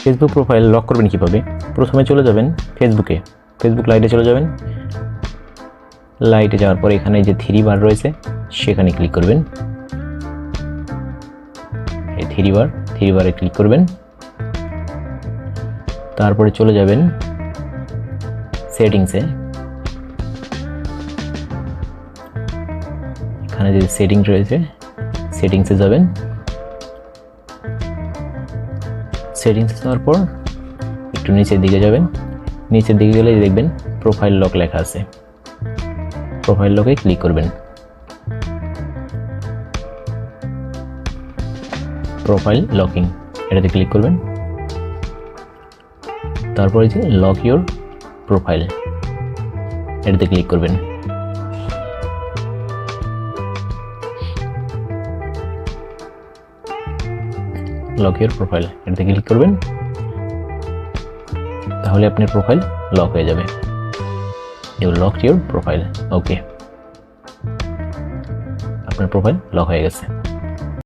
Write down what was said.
Facebook profile lock করবেন কীভাবে? প্রথমে চলে যাবেন ফেসবুকে, ফেসবুক লাইটে চলে যাবেন। লাইটে যাওয়ার পরে এখানে যে 3 বার রয়েছে সেখানে ক্লিক করবেন। এই 3 বারে ক্লিক করবেন। তারপরে চলে যাবেন সেটিংসে। এখানে যে সেটিংস রয়েছে সেটিংসে যাবেন। সেটিংসে যাওয়ার পর একটু নিচের দিকে যাবেন। নিচের দিকে গেলে দেখবেন প্রোফাইল লক লেখা আছে, প্রোফাইল লকে ক্লিক করবেন। প্রোফাইল লকিং এটাতে ক্লিক করবেন। তারপরে যে লক ইউর প্রোফাইল এটাতে ক্লিক করবেন। লক ইউর প্রোফাইল এটাতে ক্লিক করবেন, তাহলে আপনার প্রোফাইল লক হয়ে যাবে। You locked your profile. Okay, আপনার প্রোফাইল লক হয়ে গেছে।